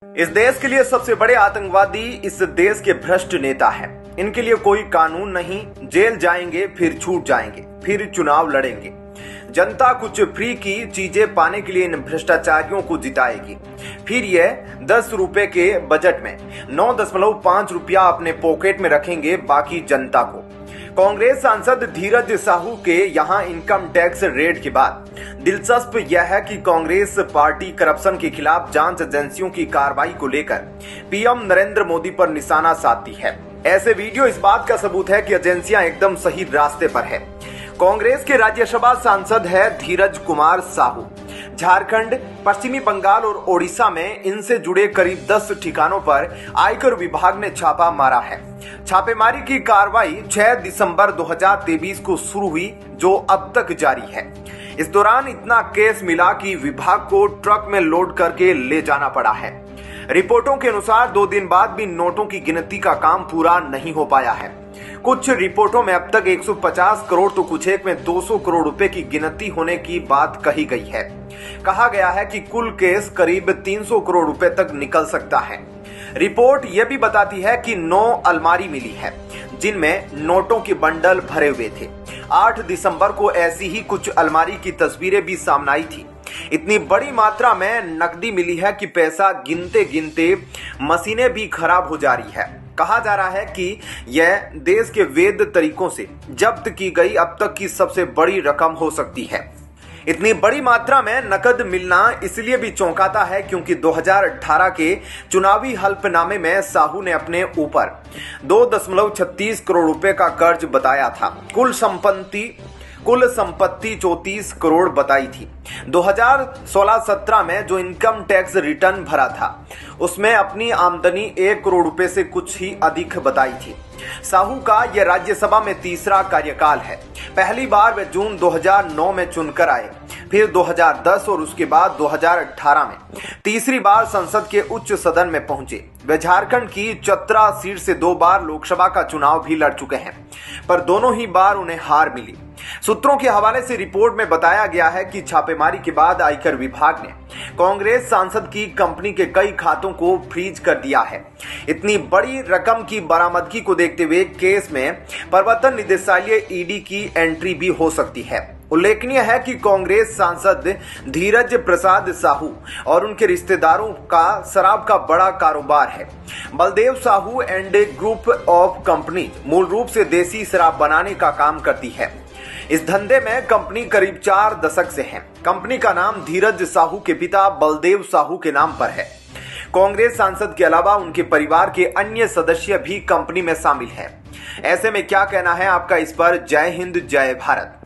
इस देश के लिए सबसे बड़े आतंकवादी इस देश के भ्रष्ट नेता हैं। इनके लिए कोई कानून नहीं, जेल जाएंगे फिर छूट जाएंगे, फिर चुनाव लड़ेंगे। जनता कुछ फ्री की चीजें पाने के लिए इन भ्रष्टाचारियों को जिताएगी। फिर यह 10 रुपए के बजट में 9.5 रुपया अपने पॉकेट में रखेंगे बाकी जनता को। कांग्रेस सांसद धीरज साहू के यहां इनकम टैक्स रेड के बाद दिलचस्प यह है कि कांग्रेस पार्टी करप्शन के खिलाफ जांच एजेंसियों की कार्रवाई को लेकर पीएम नरेंद्र मोदी पर निशाना साधती है। ऐसे वीडियो इस बात का सबूत है कि एजेंसियां एकदम सही रास्ते पर है। कांग्रेस के राज्यसभा सांसद है धीरज कुमार साहू। झारखंड, पश्चिमी बंगाल और ओडिशा में इनसे जुड़े करीब 10 ठिकानों पर आयकर विभाग ने छापा मारा है। छापेमारी की कार्रवाई 6 दिसंबर 2023 को शुरू हुई, जो अब तक जारी है। इस दौरान इतना केस मिला कि विभाग को ट्रक में लोड करके ले जाना पड़ा है। रिपोर्टों के अनुसार 2 दिन बाद भी नोटों की गिनती का काम पूरा नहीं हो पाया है। कुछ रिपोर्टों में अब तक 150 करोड़ तो कुछ एक में 200 करोड़ रुपए की गिनती होने की बात कही गई है। कहा गया है कि कुल केस करीब 300 करोड़ रुपए तक निकल सकता है। रिपोर्ट यह भी बताती है कि 9 अलमारी मिली है जिनमें नोटों के बंडल भरे हुए थे। 8 दिसंबर को ऐसी ही कुछ अलमारी की तस्वीरें भी सामने आई थी। इतनी बड़ी मात्रा में नकदी मिली है कि पैसा गिनते गिनते मशीनें भी खराब हो जा रही है। कहा जा रहा है कि यह देश के वैध तरीकों से जब्त की गई अब तक की सबसे बड़ी रकम हो सकती है। इतनी बड़ी मात्रा में नकद मिलना इसलिए भी चौंकाता है क्योंकि 2018 के चुनावी हल्फनामे में साहू ने अपने ऊपर 2.36 करोड़ रुपए का कर्ज बताया था। कुल संपत्ति 34 करोड़ बताई थी। 2016-17 में जो इनकम टैक्स रिटर्न भरा था उसमें अपनी आमदनी 1 करोड़ रुपए से कुछ ही अधिक बताई थी। साहू का यह राज्यसभा में तीसरा कार्यकाल है। पहली बार वे जून 2009 में चुनकर आए, फिर 2010 और उसके बाद 2018 में तीसरी बार संसद के उच्च सदन में पहुंचे। वे झारखंड की चतरा सीट से 2 बार लोकसभा का चुनाव भी लड़ चुके हैं, पर दोनों ही बार उन्हें हार मिली। सूत्रों के हवाले से रिपोर्ट में बताया गया है कि छापेमारी के बाद आयकर विभाग ने कांग्रेस सांसद की कंपनी के कई खातों को फ्रीज कर दिया है। इतनी बड़ी रकम की बरामदगी को देखते हुए केस में प्रवर्तन निदेशालय ईडी की एंट्री भी हो सकती है। उल्लेखनीय है कि कांग्रेस सांसद धीरज प्रसाद साहू और उनके रिश्तेदारों का शराब का बड़ा कारोबार है। Baldev Sahu and group of company मूल रूप से देसी शराब बनाने का काम करती है। इस धंधे में कंपनी करीब 4 दशक से है। कंपनी का नाम धीरज साहू के पिता बलदेव साहू के नाम पर है। कांग्रेस सांसद के अलावा उनके परिवार के अन्य सदस्य भी कंपनी में शामिल हैं। ऐसे में क्या कहना है आपका इस पर? जय हिंद, जय भारत।